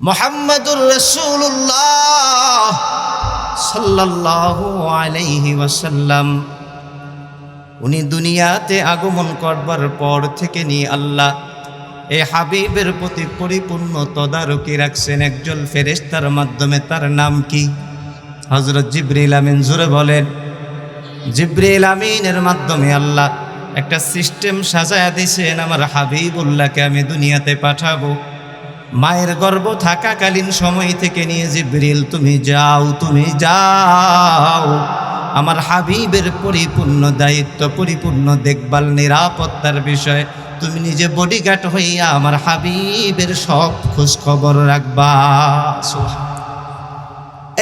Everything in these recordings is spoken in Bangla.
মুহাম্মাদুর রাসূলুল্লাহ সাল্লাল্লাহু আলাইহি ওয়াসাল্লাম উনি দুনিয়াতে আগমন করবার পর থেকে নিয়ে আল্লাহ এই হাবিবের প্রতি পরিপূর্ণ তদারকি রাখছেন একজন ফেরেশতার মাধ্যমে। তার নাম কি? হযরত জিবরিল আমিন। জোরে বলেন। জিবরিল আমিনের মাধ্যমে আল্লাহ একটা সিস্টেম সাজায়া দিয়েছেন, আমার হাবিবুল্লাহকে আমি দুনিয়াতে পাঠাবো। মায়ের গর্ভ থাকাকালীন সময় থেকে নিয়ে জিবরিল তুমি যাও, আমার হাবিবের পরিপূর্ণ দায়িত্ব, পরিপূর্ণ দেখভাল, নিরাপত্তার বিষয় তুমি নিজে বডিগার্ড হইয়া আমার হাবিবের সব খোঁজ খবর রাখবা।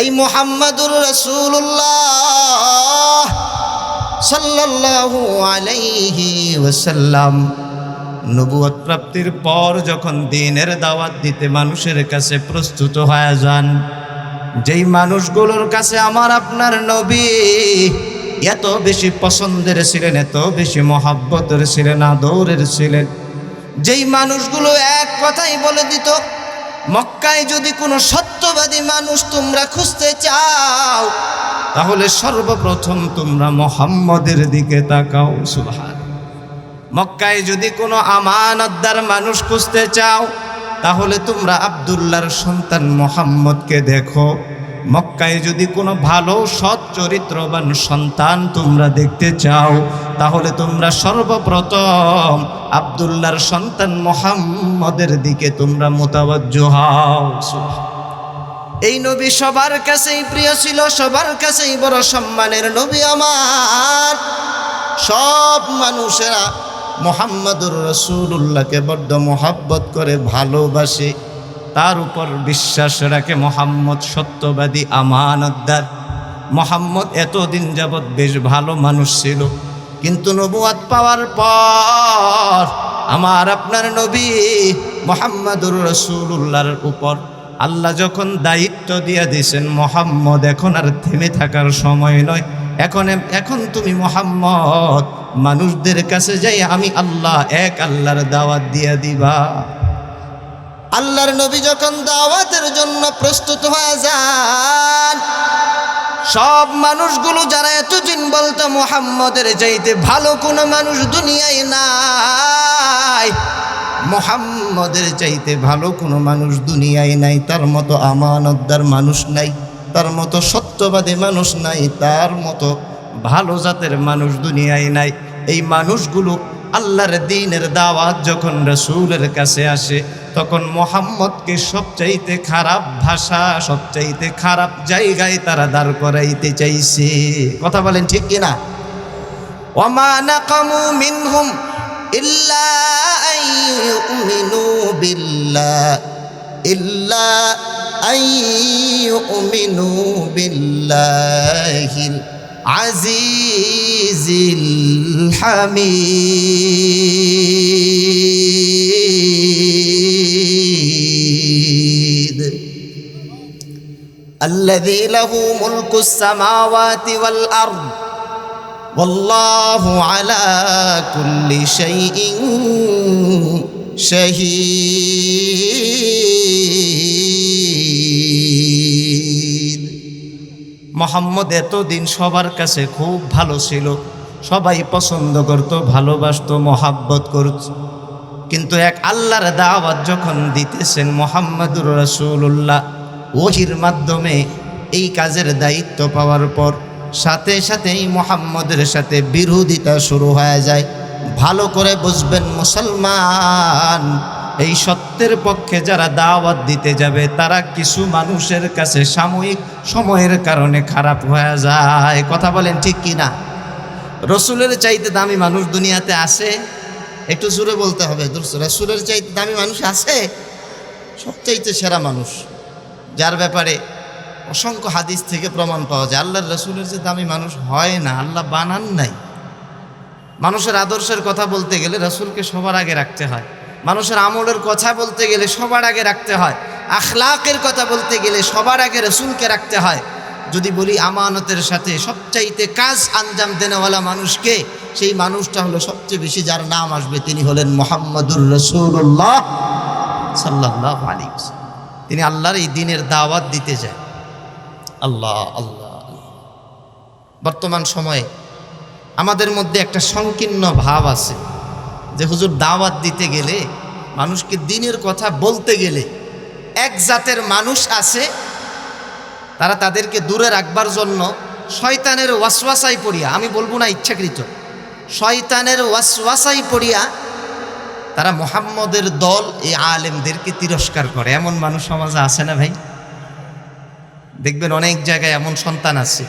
এই মুহাম্মাদুর রাসূলুল্লাহ সাল্লাল্লাহু আলাইহি ওয়াসাল্লাম নবুয়ত প্রাপ্তির পর যখন দ্বীনের দাওয়াত দিতে মানুষের কাছে প্রস্তুত হয়ে যান, যেই মানুষগুলোর কাছে আমার আপনার নবী এত বেশি পছন্দের ছিলেন, এত বেশি মহব্বতের ছিলেন, আদরের ছিলেন, যেই মানুষগুলো এক কথাই বলে দিত, মক্কায় যদি কোনো সত্যবাদী মানুষ তোমরা খুঁজতে চাও তাহলে সর্বপ্রথম তোমরা মুহাম্মদের দিকে তাকাও। সুবহান। মক্কায় যদি কোনো আমানতদার মানুষ খুঁজতে চাও তাহলে তোমরা আব্দুল্লাহর সন্তান মুহাম্মদকে দেখো। মক্কায় যদি কোনো ভালো সৎ চরিত্রবান সন্তান তোমরা দেখতে চাও তাহলে তোমরা সর্বপ্রথম আব্দুল্লাহর সন্তান মুহাম্মদের দিকে তোমরা মুতাওয়াজ্জো হও। এই নবী সবার কাছেই প্রিয় ছিল, সবার কাছেই বড় সম্মানের নবী আমার। সব মানুষেরা মুহাম্মাদুর রাসূলুল্লাহকে বড্ড মহব্বত করে, ভালোবাসে, তার উপর বিশ্বাস রাখে। মুহাম্মদ সত্যবাদী, আমানতদার। মুহাম্মদ এতদিন যাবৎ বেশ ভালো মানুষ ছিল, কিন্তু নবুয়ত পাওয়ার পর আমার আপনার নবী মুহাম্মাদুর রাসূলুল্লাহর উপর আল্লাহ যখন দায়িত্ব দিয়ে দিয়েছেন, মুহাম্মদ এখন আর থেমে থাকার সময় নয়, এখন তুমি মুহাম্মদ মানুষদের কাছে যাই আমি আল্লাহ এক আল্লাহর দাওয়াত দিয়ে দিবা। আল্লাহর নবী যখন দাওয়াতের জন্য প্রস্তুত হয়ে যান, সব মানুষগুলো যারা এতদিন বলতো মুহাম্মদের চাইতে ভালো কোনো মানুষ দুনিয়ায় নাই, মুহাম্মদের চাইতে ভালো কোনো মানুষ দুনিয়ায় নাই, তার মতো আমানতদার মানুষ নাই, তার মতো সত্যবাদী মানুষ নাই, তার মতো ভালো জাতের মানুষ দুনিয়ায় নাই। এই মানুষগুলো আল্লাহর দ্বীনের দাওয়াত যখন রাসূলের কাছে আসে তখন মুহাম্মদকে সবচাইতে খারাপ ভাষা, সবচাইতে খারাপ জায়গায় তারা দাঁড় করাইতে চাইছে। কথা বলেন ঠিক কিনা? ওয়ামা নাকামু মিনহুম ইল্লা আন ইউমিনু বিল্লাহিল আজিজিল হামিদ الذي له ملك السماوات والأرض والله على كل شيء شهيد। মুহাম্মদ এতদিন সবার কাছে খুব ভালো ছিল, সবাই পছন্দ করত, ভালোবাসতো, মহাব্বত করত, কিন্তু এক আল্লাহর দাওয়াত যখন দিতেছেন মুহাম্মাদুর রাসূলুল্লাহ ওহীর মাধ্যমে এই কাজের দায়িত্ব পাওয়ার পর সাথে সাথেই মুহাম্মদের সাথে বিরোধিতা শুরু হয়ে যায়। ভালো করে বুঝবেন মুসলমান, এই সত্যের পক্ষে যারা দাওয়াত দিতে যাবে তারা কিছু মানুষের কাছে সাময়িক সময়ের কারণে খারাপ হয়ে যায়। কথা বলেন ঠিক কিনা? রসুলের চাইতে দামি মানুষ দুনিয়াতে আছে? একটু জোরে বলতে হবে। রসুলের চাইতে দামি মানুষ আছে? সবচাইতে সেরা মানুষ, যার ব্যাপারে অসংখ্য হাদিস থেকে প্রমাণ পাওয়া যায়। আল্লাহর রসুলের যে দামি মানুষ হয় না, আল্লাহ বানান নাই। মানুষের আদর্শের কথা বলতে গেলে রসুলকে সবার আগে রাখতে হয়, মানুষের আমলের কথা বলতে গেলে সবার আগে রাখতে হয়, আখলাকের কথা বলতে গেলে সবার আগে রসুলকে রাখতে হয়। যদি বলি আমানতের সাথে সবচাইতে কাজ আঞ্জাম দেনেওয়ালা মানুষকে, সেই মানুষটা হলো সবচেয়ে বেশি যার নাম আসবে তিনি হলেন মুহাম্মাদুর রাসূলুল্লাহ সাল্লাল্লাহু আলাইহি ওয়াসাল্লাম। তিনি আল্লাহর এই দিনের দাওয়াত দিতে যায়। আল্লাহ আল্লাহ। বর্তমান সময়ে আমাদের মধ্যে একটা সংকীর্ণ ভাব আছে যে হুজুর দাওয়াত দিতে গেলে, মানুষকে দিনের কথা বলতে গেলে এক জাতের মানুষ আছে, তারা তাদেরকে দূরে রাখবার জন্য শয়তানের ওয়াসওয়াসায় পড়িয়া, আমি বলবো না ইচ্ছাকৃত, শয়তানের ওয়াসওয়াসায় পড়িয়া তারা মুহাম্মদের দল এই আলেমদেরকে তিরস্কার করে। এমন মানুষ সমাজে আছে না ভাই? দেখবেন অনেক জায়গায় এমন সন্তান আছে,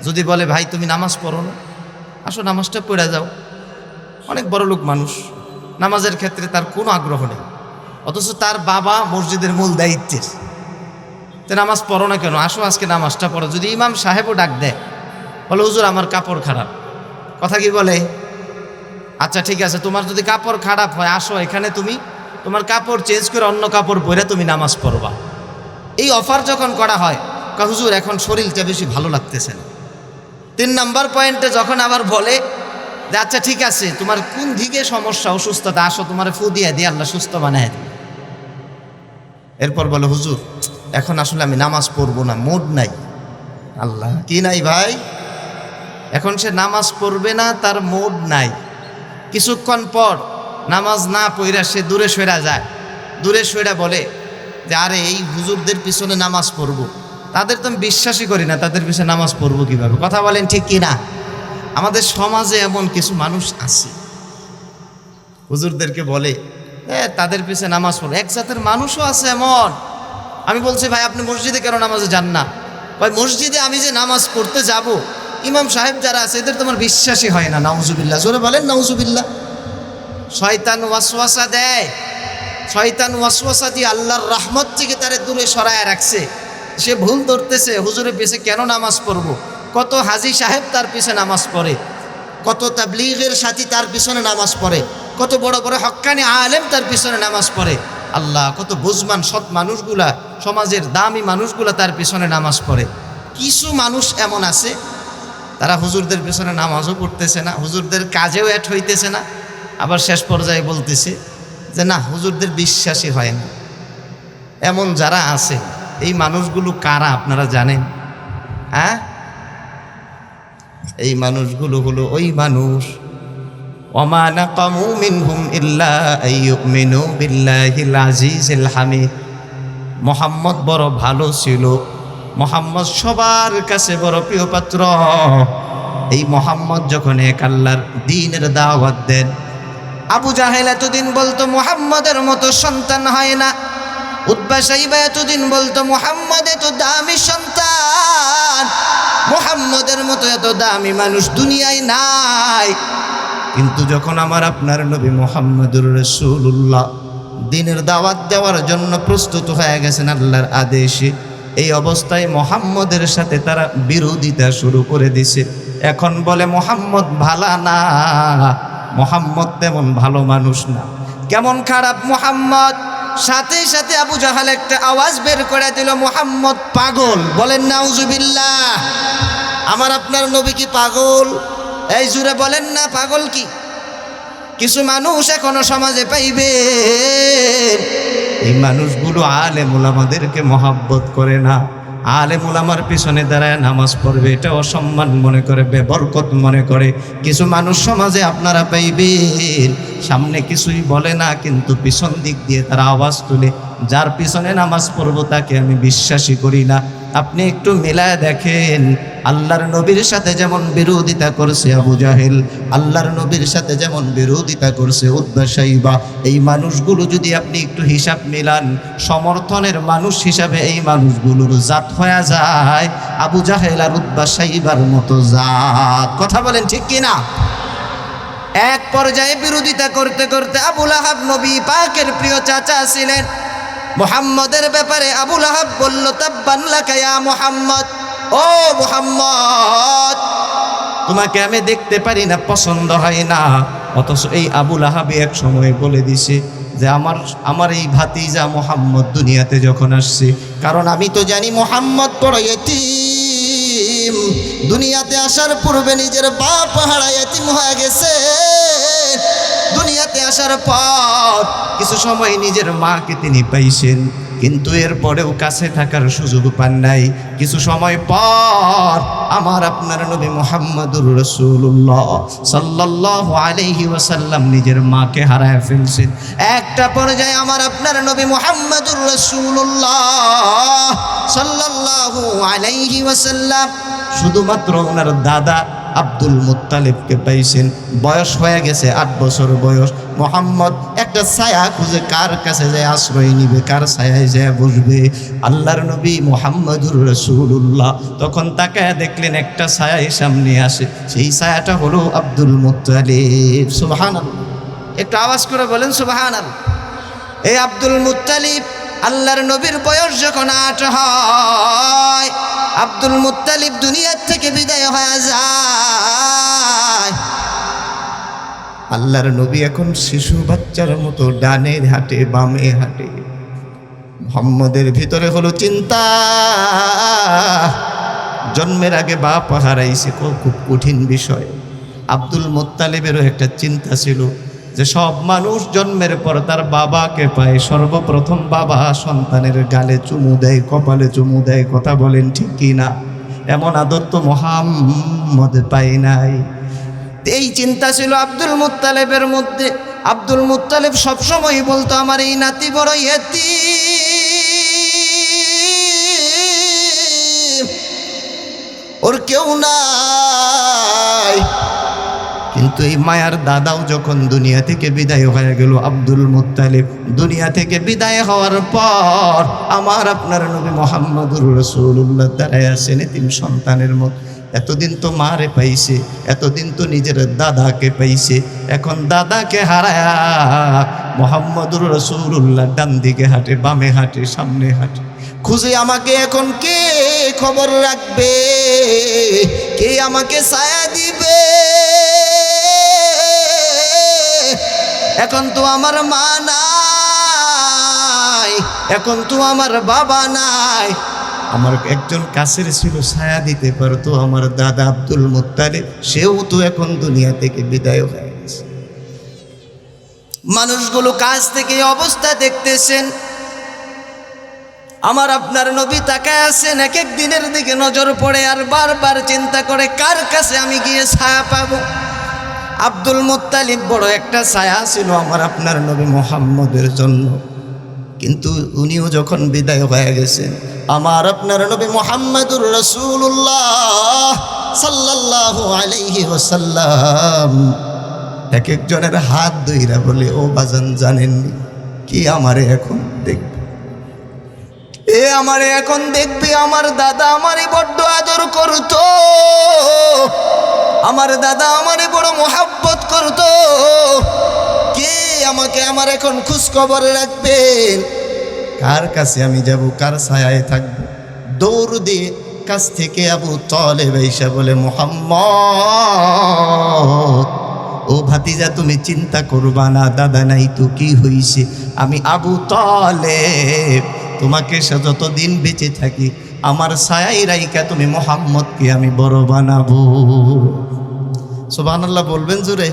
যদি বলে ভাই তুমি নামাজ পড়ো না, আসো নামাজটা পড়ে যাও। অনেক বড় লোক মানুষ, নামাজের ক্ষেত্রে তার কোনো আগ্রহ নেই, অথচ তার বাবা মসজিদের মূল দায়িত্বের। তো নামাজ পড়ো না কেন, আসো আজকে নামাজটা পড়ো। যদি ইমাম সাহেবও ডাক দেয়, বলে হুজুর আমার কাপড় খারাপ, কথা কি বলে? আচ্ছা ঠিক আছে, তোমার যদি কাপড় খারাপ হয়, আসো এখানে তুমি তোমার কাপড় চেঞ্জ করে অন্য কাপড় পরে তুমি নামাজ পড়বা। এই অফার যখন করা হয়, হুজুর এখন শরীরটা বেশি ভালো লাগতেছে না। 3 নাম্বার পয়েন্টে যখন আবার বলে যে আচ্ছা ঠিক আছে, তোমার কোন দিকে সমস্যা, অসুস্থতা, আসো তোমার ফু দিয়ে দিয়ে আল্লাহ সুস্থ বানায় দিই। এরপর বলে হুজুর এখন আসলে আমি নামাজ পড়বো না, মুড নাই। আল্লাহ, কি নাই ভাই? এখন সে নামাজ পড়বে না, তার মুড নাই। কিছুক্ষণ পর নামাজ না পড়া সে দূরে সরে যায়, দূরে সরে বলে যে আরে এই হুজুরদের পিছনে নামাজ পড়বো, তাদের তো আমি বিশ্বাসই করি না, তাদের পিছনে নামাজ পড়বো কিভাবে? কথা বলেন ঠিক কি না? আমাদের সমাজে এমন কিছু মানুষ আছে, হুজুরদেরকে বলে তাদের পিছনে নামাজ পড়বো। এক জাতের মানুষও আছে এমন। আমি বলছি ভাই আপনি মসজিদে কেন নামাজে যান না? ভাই মসজিদে আমি যে নামাজ পড়তে যাব, ইমাম সাহেব যারা আছে এদের তোমার বিশ্বাসই হয় না। নাউজুবিল্লাহ, জোরে বলেন নাউজুবিল্লাহ। শয়তান ওয়াসওয়াসা দেয়, শয়তান ওয়াসওয়াসা দিয়ে আল্লাহর রহমত থেকে তারে দূরে সরায় রাখছে। সে ভুল ধরতেছে, হুজুরের পিছে কেন নামাজ পড়বো? কত হাজি সাহেব তার পিছে নামাজ পড়ে, কত তাবলীগের সাথী তার পিছনে নামাজ পড়ে, কত বড় বড় হক্কানি আলেম তার পিছনে নামাজ পড়ে। আল্লাহ, কত বুঝমান সৎ মানুষগুলা, সমাজের দামি মানুষগুলা তার পিছনে নামাজ পড়ে। কিছু মানুষ এমন আছে, তারা হুজুরদের পিছনে নামাজও পড়তেছে না, হুজুরদের কাজেও অ্যাড হইতেছে না, আবার শেষ পর্যায়ে বলতেছে যে না হুজুরদের বিশ্বাসই হয় না। এমন যারা আছে, এই মানুষগুলো কারা আপনারা জানেন? হ্যাঁ, এই মানুষগুলো হলো ওই মানুষ, ওমা নাকামু মিনহুম ইল্লা আইয়ুমিনু বিল্লাহিল আজিজিল হামিদ। মুহাম্মদ বড় ভালো ছিল, মুহাম্মদ সবার কাছে বড় প্রিয় পাত্র। এই মুহাম্মদ যখন এক আল্লাহর দ্বীনের দাওয়াত দেন, আবু জাহেল এতদিন বলতো মুহাম্মদের মতো সন্তান হয় না, উতবা সাইবা এতদিন বলতো মুহাম্মদ এত দামি সন্তান, মুহাম্মদের মতো এত দামি মানুষ দুনিয়ায় নাই। কিন্তু যখন আমার আপনার নবী মুহাম্মদুর রাসূলুল্লাহ দ্বীনের দাওয়াত দেওয়ার জন্য প্রস্তুত হয়ে গেছেন আল্লাহর আদেশে, এই অবস্থায় মুহাম্মদের সাথে তারা বিরোধিতা শুরু করে দিছে। এখন বলে মুহাম্মদ ভালো না, মুহাম্মদ তেমন ভালো মানুষ না, কেমন খারাপ মুহাম্মদ। সাথে সাথে আবু জাহাল একটা আওয়াজ বের করে দিল, মুহাম্মদ পাগল। বলেন নাউজুবিল্লাহ। আমার আপনার নবী কি পাগল? এই জুড়ে বলেন না পাগল কি? কিছু মানুষ এখনো সমাজে পাইবে, এই মানুষগুলো আলেম উলামাদেরকে মহব্বত করে না, আলেম উলামার পিছনে দাঁড়ায় নামাজ পড়বে এটা অসম্মান মনে করে, বেবরকত মনে করে। কিছু মানুষ সমাজে আপনারা পাইবেন, সামনে কিছুই বলে না, কিন্তু পিছন দিক দিয়ে তারা আওয়াজ তুলে, যার পিছনে নামাজ পড়বো তাকে আমি বিশ্বাসই করি না। আপনি একটু মিলায় দেখেন, আল্লাহর নবীর সাথে যেমন বিরোধিতা করছে আবু জাহেল, আল্লাহর নবীর সাথে যেমন বিরোধিতা করছে উতবা সাইবা, এই মানুষগুলো যদি আপনি একটু হিসাব মিলান, সমর্থনের মানুষ হিসাবে এই মানুষগুলোর জাত হয়ে যায় আবু জাহেল আর উতবা সাইবার মতো জাত। কথা বলেন ঠিক কিনা? এক পর্যায়ে বিরোধিতা করতে করতে আবু লাহাব নবী পাকের প্রিয় চাচা ছিলেন, মুহাম্মদের ব্যাপারে আবু লাহাব বলল তাব্বান লাকা ইয়া মুহাম্মদ, ও মুহাম্মদ তোমাকে আমি দেখতে পারি না, পছন্দ হয় না। অথচ এই আবু লাহাব এক সময় বলে দিছে যে আমার এই ভাতিজা মুহাম্মদ দুনিয়াতে যখন আসছে, কারণ আমি তো জানি মুহাম্মদ বড় ইতিম, দুনিয়াতে আসার পূর্বে নিজের বাপ হারা ইতিম হয়ে গেছে, দুনিয়াতে আসার পর কিছু সময় নিজের মাকে তিনি পাইছেন, কিন্তু এরপরেও কাছে থাকার সুযোগ পান নাই। কিছু সময় পর আমার আপনার নবী মুহাম্মদুর রাসূলুল্লাহ সাল্লাল্লাহু আলাইহি ওয়াসাল্লাম নিজের মাকে হারায় ফেলছেন। একটা পর্যায়ে আমার আপনার নবী মুহাম্মদুর রাসূলুল্লাহ সাল্লাল্লাহু আলাইহি ওয়াসাল্লাম শুধুমাত্র ওনার দাদা আব্দুল মুত্তালিবকে পাইছেন। বয়স হয়ে গেছে 8 বছর বয়স। মোহাম্মদ একটা ছায়া খুঁজে কার কাছে যায় আশ্রয় নিবে, কার ছায়ায় যায় বসবে। আল্লাহর নবী মুহাম্মদুর রাসূলুল্লাহ তখন তাকায় দেখলেন একটা ছায়া সামনে আসে, সেই ছায়াটা হলো আব্দুল মুত্তালিব। সুবহানাল্লাহ, একটু আওয়াজ করে বলেন সুবহানাল্লাহ। এই আব্দুল মুত্তালিব আল্লাহর নবীর বয়স যখন 8 হয়, আব্দুল মুত্তালিব দুনিয়ার থেকে বিদায় হয়ে যায়। আল্লাহর নবী এখন শিশু বাচ্চার মতো ডানে হাঁটে বামে হাঁটে। মুহাম্মদের ভিতরে হলো চিন্তা, জন্মের আগে বাপ হারাইছে, খুব কঠিন বিষয়। আব্দুল মুত্তালিবেরও একটা চিন্তা ছিল যে সব মানুষ জন্মের পর তার বাবাকে পায়, সর্বপ্রথম বাবা সন্তানের গালে চুমু দেয়, কপালে চুমু দেয়। কথা বলেন ঠিক কি না? এমন আদর তো মুহাম্মদ পায় নাই। এই চিন্তা ছিল আব্দুল মুত্তালিবের মধ্যে। আব্দুল মুত্তালিব সবসময় বলতো আমার এই নাতি বড় ইয়েতিম, ওর কেউ নাই। কিন্তু এই মায়ার দাদাও যখন দুনিয়া থেকে বিদায় হয়ে গেল, আব্দুল মুত্তালিব দুনিয়া থেকে বিদায় হওয়ার পর আমার আপনার নবী মুহাম্মদুর রাসূলুল্লাহ দাঁড়ায় আছেন এতিম সন্তানের মতো। এতদিন তো মারে পাইছে, এতদিন তো নিজের দাদাকে পাইছে, এখন দাদাকে হারায়া মুহাম্মদুর রাসূলুল্লাহ ডান দিকে হাঁটে, বামে হাঁটে, সামনে হাঁটে। খুঁজে আমাকে এখন কে খবর রাখবে, কে আমাকে ছায়া দিবে? এখন তো আমার মা নাই, এখন তো আমার বাবা নাই। আমার একজন কাছের ছিল, ছায়া দিতে পারতো, আমার দাদা আব্দুল মুত্তালিব, সেও তো এখন দুনিয়া থেকে বিদায় হয়ে গেছে। মানুষগুলো কাছ থেকে অবস্থা দেখতেছেন, আমার আপনার নবী তাকায় আছেন। এক এক দিনের দিকে নজর পড়ে আর বারবার চিন্তা করে কার কাছে আমি গিয়ে ছায়া পাবো। আব্দুল মুত্তালিব বড় একটা ছায়া ছিল আমার আপনার নবী মুহাম্মদের জন্য, কিন্তু উনিও যখন বিদায় হয়ে গেছেন, আমার আপনার নবী মুহাম্মদুর রাসূলুল্লাহ সাল্লাল্লাহু আলাইহি ওয়াসাল্লাম এক একজনের হাত ধইরা বলে, ও বাজান জানেননি কি আমারে এখন দেখবে, এ আমারে এখন দেখবে। আমার দাদা আমারে বড্ড আদর করতো, আমার দাদা আমারে বড় মোহাব্বত করতো, কে আমাকে আমার এখন খোঁজ খবর রাখবেন? কার কাছে আমি যাব, কার ছায়ায় থাকবো? দৌড় দিয়ে কাছ থেকে আবু তালেব এসে বলে, মুহাম্মদ ও ভাতিজা তুমি চিন্তা করবা না, দাদা নাই তো কি হইছে, আমি আবু তালেব, তোমাকে যতদিন বেঁচে থাকি আমার ছায়াই রাইকা তুমি মুহাম্মদকে আমি বড় বানাবো। সুবহানাল্লাহ বলবেন জোরে,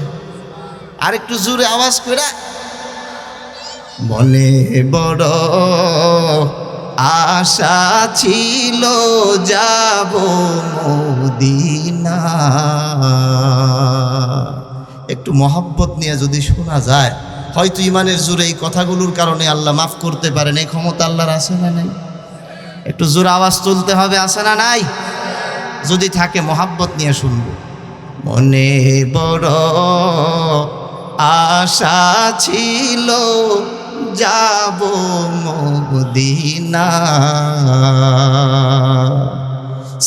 আর একটু জোরে আওয়াজ করে। মনে বড় আশা ছিল যাব মদিনা। একটু মহব্বত নিয়ে যদি শোনা যায়, হয়তো ইমানের জোরে এই কথাগুলোর কারণে আল্লাহ মাফ করতে পারেন। এই ক্ষমতা আল্লাহর আছে না নাই? একটু জোরে আওয়াজ তুলতে হবে, আছে না নাই? যদি থাকে মহব্বত নিয়ে শুনবো। মনে বড় আশা ছিল যাব মদিনা,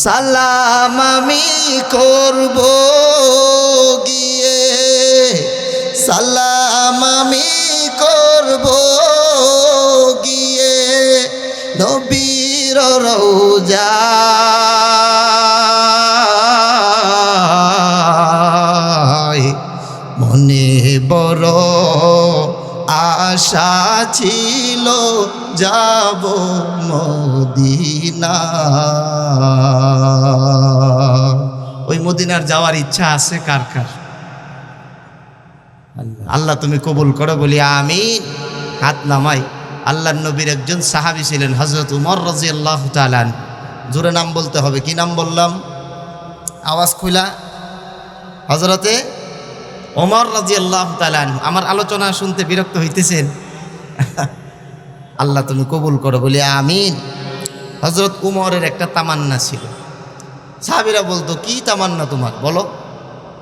সালাম আমি করব গিয়ে, সালাম আমি করব গিয়ে নবীর রওজায়। মনে বড় আশা ছিল যাব মদিনা। ওই মদিনার যাওয়ার ইচ্ছা আছে কার কার? আল্লাহ তুমি কবুল করো, বলি আমিন। হাত নামাই। আল্লাহর নবীর একজন সাহাবী ছিলেন হযরত উমর রাদিয়াল্লাহু তাআলা। জোরে নাম বলতে হবে, কি নাম বললাম? আওয়াজ খুলা। হযরতে ওমর রাদিয়াল্লাহু তাআলা। আমার আলোচনা শুনতে বিরক্ত হইতেছেন? আল্লাহ তুমি কবুল করো, বলি আমিন। হযরত উমরের একটা তামান্না ছিল। সাহাবীরা বলতো, কি তামান্না তোমার, বলো?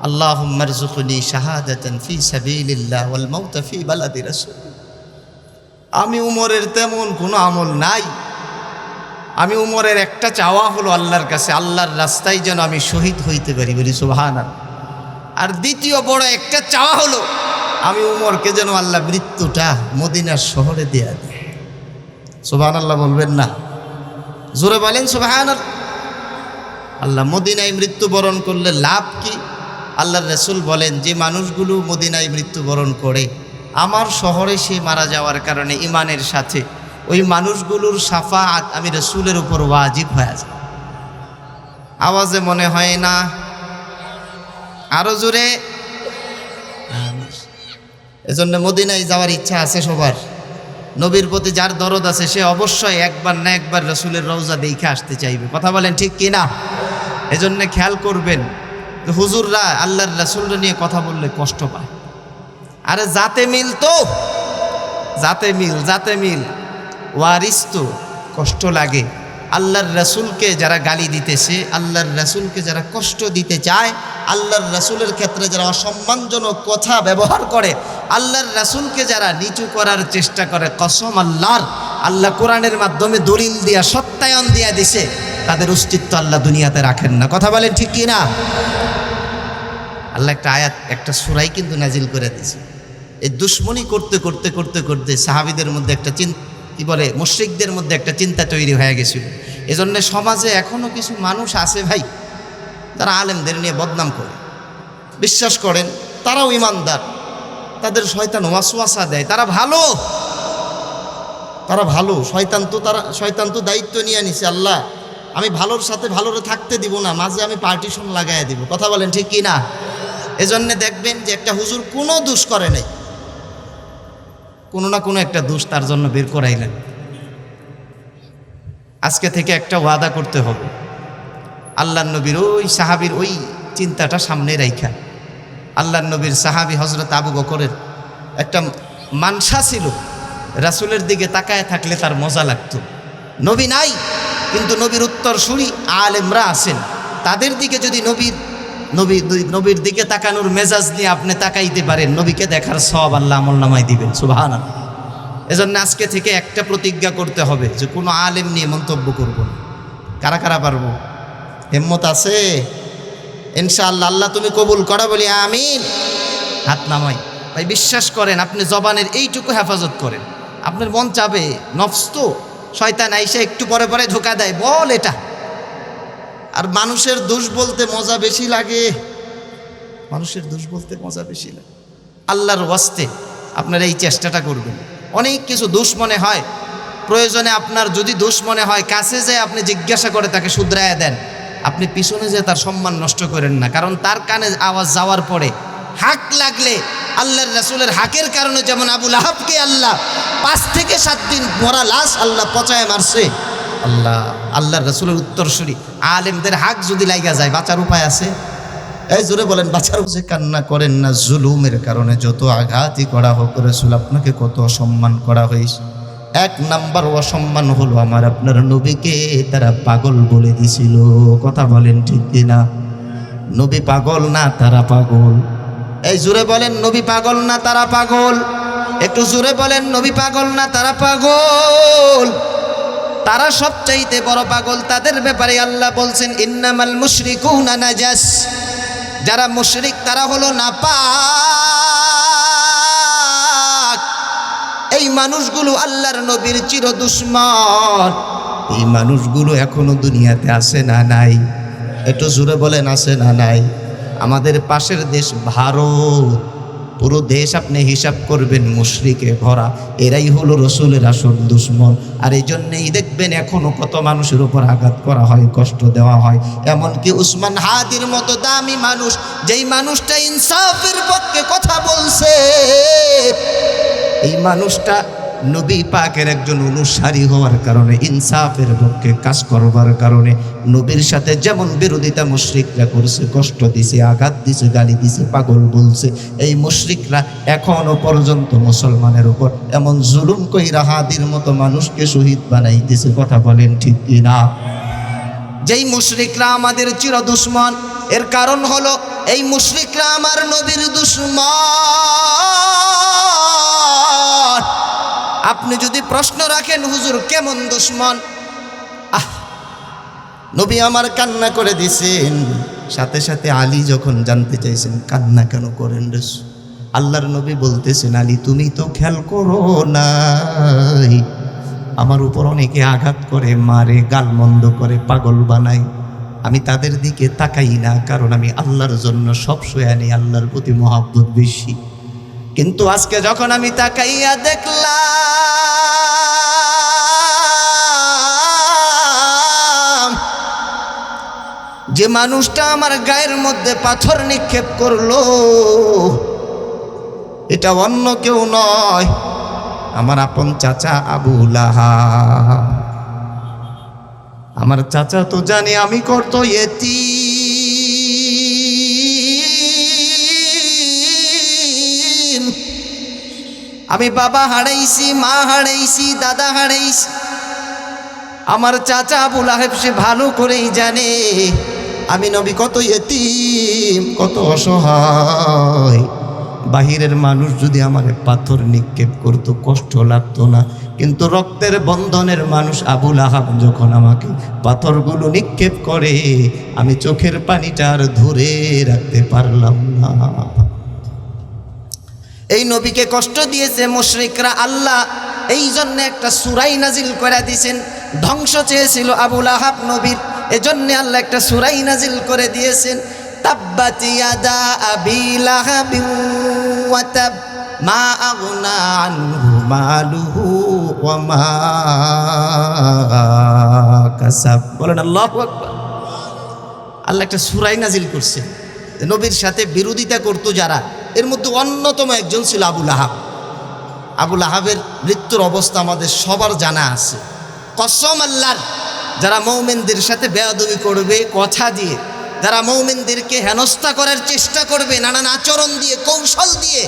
আল্লাহুম্মা রযুকনি শাহাদাতান ফি সাবিলিল্লাহ ওয়াল মাউতা ফি বালাদি রাসূল। আমি উমরের তেমন কোনো আমল নাই, আমি উমরের একটা চাওয়া হলো আল্লাহর কাছে, আল্লাহর রাস্তায় যেন আমি শহীদ হইতে পারি, বলি সুবহানাল্লাহ। আর দ্বিতীয় বড় একটা চাওয়া হলো আমি উমরকে যেন আল্লাহ মৃত্যুটা মদিনার শহরে দেয়া দেয়। সুবহানাল্লাহ বলবেন না? জোরে বলেন সুবহানাল্লাহ। আল্লাহ মদিনায় মৃত্যুবরণ করলে লাভ কি? আল্লাহর রাসূল বলেন, যে মানুষগুলো মদিনায় মৃত্যুবরণ করে আমার শহরে সে মারা যাওয়ার কারণে ইমানের সাথে, ওই মানুষগুলোর শাফাআত আমি রাসূলের উপর ওয়াজিব হয়ে যায়। আওয়াজে মনে হয় না? আরো জোরে। এজন্য মদিনায় যাওয়ার ইচ্ছা আছে সবার। নবীর প্রতি যার দরদ আছে সে অবশ্যই একবার না একবার রাসূলের রওজা দেখে আসতে চাইবে। কথা বলেন ঠিক কিনা? এজন্য খেয়াল করবেন, হুজুররা আল্লাহর রাসূলরা নিয়ে কথা বললে কষ্ট পায়। আরে জাতে মিল তো, জাতে মিল ওয়ারিস তো কষ্ট লাগে। আল্লাহর রাসূলকে যারা গালি দিতেছে, আল্লাহর রাসূলকে যারা কষ্ট দিতে চায়, আল্লাহর রাসূলের ক্ষেত্রে যারা অসম্মানজনক কথা ব্যবহার করে, আল্লাহর রাসূলকে যারা নিচু করার চেষ্টা করে, কসম আল্লাহর, আল্লাহ কোরআনের মাধ্যমে দলিল দিয়া সত্যায়ন দিয়া দিছে, তাদের অস্তিত্ব আল্লাহ দুনিয়াতে রাখেন না। কথা বলেন ঠিক কি না? আল্লাহ একটা আয়াত, একটা সূরাই কিন্তু নাজিল করে দিয়েছে। এই দুশ্মনী করতে করতে করতে করতে সাহাবীদের মধ্যে একটা কি বলে, মুশরিকদের মধ্যে একটা চিন্তা তৈরি হয়ে গেছিল। এজন্য সমাজে এখনো কিছু মানুষ আছে ভাই, তারা আলেমদের নিয়ে বদনাম করে। বিশ্বাস করেন তারাও ইমানদার, তাদের শয়তান ওয়াসওয়াসা দেয়, তারা ভালো, শয়তান তো দায়িত্ব নিয়ে নিছে, আল্লাহ আমি ভালোর সাথে ভালোরে থাকতে দিব না, মাঝে আমি পার্টিশন লাগাইয়া দিব। কথা বলেন ঠিক কি না? এজন্য দেখবেন যে একটা হুজুর কোনো দোষ করে নাই, কোনো না কোনো একটা দোষ তার জন্য বের করাইলেন। আজকে থেকে একটা ওয়াদা করতে হবে, আল্লাহর নবীর ওই সাহাবীর ওই চিন্তাটা সামনে রাইখা। আল্লাহর নবীর সাহাবী হযরত আবু বকরের একটা মানসা ছিল, রাসূলের দিকে তাকায় থাকলে তার মজা লাগতো। নবী নাই, কিন্তু নবীর উত্তরসূরি আলেমরা আছেন, তাদের দিকে যদি নবীর দিকে তাকানোর মেজাজ নিয়ে আপনি তাকাইতে পারেন, নবীকে দেখার সওয়াব আল্লাহ আমলনামায় দিবেন। সুবহানাল্লাহ। এজন্য আজকে থেকে একটা প্রতিজ্ঞা করতে হবে যে কোনো আলেম নিয়ে মন্তব্য করব না। কারা কারা পারবো? হিম্মত আছে? ইনশাআল্লাহ। আল্লাহ তুমি কবুল করা, বলি আমিন। হাত নামাই। ভাই বিশ্বাস করেন, আপনি জবানের এইটুকু হেফাজত করেন, আপনার মন চাবে, নফস তো, শয়তান আইসা একটু পরে পরে ধোকা দেয়, বল এটা। আর মানুষের দোষ বলতে মজা বেশি লাগে, মানুষের দোষ বলতে মজা বেশি লাগে। আল্লাহর ওয়াস্তে আপনারা এই চেষ্টাটা করবেন। অনেক কিছু দোষ মনে হয়, প্রয়োজনে আপনার যদি দোষ মনে হয়, কাছে যেয়ে আপনি জিজ্ঞাসা করে তাকে শুধরাইয়া দেন। আপনি পিছনে যেয়ে তার সম্মান নষ্ট করেন না, কারণ তার কানে আওয়াজ যাওয়ার পরে হাক লাগলে, আল্লাহর রাসূলের হাকের কারণে যেমন আবু লাহাবকে আল্লাহ 5 থেকে 7 দিন মরা লাশ আল্লাহ পচায় মারছে, আল্লাহর রাসূলের উত্তরসূরি আলেমদের হাক যদি লাগা যায়, বাঁচার উপায় আছে? এই জোরে বলেন, বাঁচার উপায়? কান্না করেন না, জুলুমের কারণে যত আঘাতই করা হোক, রাসূল আপনাকে কত অসম্মান করা হয়েছে। 1 নাম্বার অসম্মান হলো আমার আপনার নবীকে তারা পাগল বলে দিছিল। কথা বলেন ঠিক কিনা? নবী পাগল না তারা পাগল? এই জোরে বলেন, নবী পাগল না তারা পাগল? একটু জোরে বলেন, নবী পাগল না তারা পাগল? তারা সবচাইতে বড় পাগল। তাদের ব্যাপারে আল্লাহ বলছেন, ইন্নামাল মুশরিকুনা নাজাস। যারা মুশরিক তারা হলো নাপাক। এই মানুষগুলো আল্লাহর নবীর চির দুশমন। এই মানুষগুলো এখনো দুনিয়াতে আছে না নাই? একটু জোরে বলেন, আছে না নাই? আমাদের পাশের দেশ ভারত, পুরো দেশ আপনি হিসাব করবেন মুশরিকে ভরা। এরাই হলো রসুলের আসল দুশমন। আর এই জন্যেই দেখবেন এখনো কত মানুষের উপর আঘাত করা হয়, কষ্ট দেওয়া হয়। এমনকি উসমান হাদির মতো দামি মানুষ, যেই মানুষটা ইনসাফের পক্ষে কথা বলছে, এই মানুষটা নবী পাকের একজন অনুসারী হওয়ার কারণে, ইনসাফের পক্ষে কাজ করবার কারণে নবীর সাথে যেমন বিরোধিতা মুশরিকরা করছে, কষ্ট দিছে, আঘাত দিছে, গালি দিছে, পাগল বলছে, এই মুশরিকরা এখনো পর্যন্ত মুসলমানের উপর এমন জুলুম কইরা হাদির মতো মানুষকে শহীদ বানাইতেছে। কথা বলেন ঠিক কিনা? যেই মুশরিকরা আমাদের চির দুশমন, এর কারণ হলো এই মুশরিকরা আমার নবীর দুশমন। আপনি যদি প্রশ্ন রাখেন হুজুর কেমন দুশমন, নবী আমার কান্না করে দিছেন, সাথে সাথে আলী যখন জানতে চাইছেন কান্না কেন করেন রাসূল, আল্লাহর নবী বলতেছেন আলী তুমি তো খেয়াল করো নাই, আমার উপর অনেকে আঘাত করে, মারে, গালমন্দ করে, পাগল বানায়, আমি তাদের দিকে তাকাই না, কারণ আমি আল্লাহর জন্য সব সয়ানি, আল্লাহর প্রতি মহব্বত বেশি। কিন্তু আজকে যখন আমি তাকাইয়া দেখলাম যে মানুষটা আমার গায়ের মধ্যে পাথর নিক্ষেপ করলো, এটা অন্য কেউ নয়, আমার আপন চাচা আবু লাহাব। আমার চাচা তো জানে আমি কত ইতিম, আমি বাবা হারাইছি, মা হারাইছি, দাদা হারাইছি। আমার চাচা আবু লাহাব সে ভালো করেই জানে আমি নবী কত ইতিম, কত অসহায়। বাহিরের মানুষ যদি আমারে পাথর নিক্ষেপ করতো কষ্ট লাগতো না, কিন্তু রক্তের বন্ধনের মানুষ আবু লাহাব যখন আমাকে পাথরগুলো নিক্ষেপ করে, আমি চোখের পানিটা আর ধরে রাখতে পারলাম না। এই নবীকে কষ্ট দিয়েছে মুশরিকরা, আল্লাহ এই জন্য একটা সূরা নাজিল করে দিয়েছেন। ধ্বংস চেয়েছিল আবু লাহাব নবীর, এজন্য আল্লাহ একটা সূরা নাজিল করে দিয়েছেন। তাব্বাত ইয়াদা আবি লাহাবিন ওয়া তাব মা আগনা আনহু মালুহু ওয়া মা কাসাব। বলেন আল্লাহু আকবার। আল্লাহ একটা সূরা নাজিল করছে, নবীর সাথে বিরোধিতা করতো যারা, এর মধ্যে অন্যতম একজন ছিল আবু লাহাব। আবু লাহাবের মৃত্যুর অবস্থা আমাদের সবার জানা আছে। কসম আল্লাহর, যারা মুমিনদের সাথে বেয়াদবি করবে কথা দিয়ে, যারা মুমিনদেরকে হেনস্থা করার চেষ্টা করবে নানান আচরণ দিয়ে, কৌশল দিয়ে,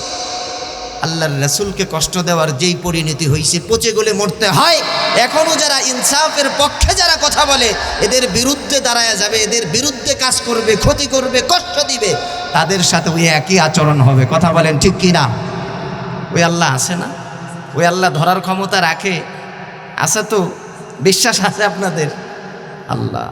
আল্লাহর রাসূলকে কষ্ট দেওয়ার যেই পরিণতি হয়েছে, পচে গলে মরতে হয়। এখনো যারা ইনসাফের পক্ষে যারা কথা বলে, এদের বিরুদ্ধে দাঁড়ায়া যাবে, এদের বিরুদ্ধে কাজ করবে, ক্ষতি করবে, কষ্ট দিবে, তাদের সাথে ওই একই আচরণ হবে। কথা বলেন ঠিক কি না? ওই আল্লাহ আছে না? ওই আল্লাহ ধরার ক্ষমতা রাখে? আছে তো? বিশ্বাস আছে আপনাদের? আল্লাহ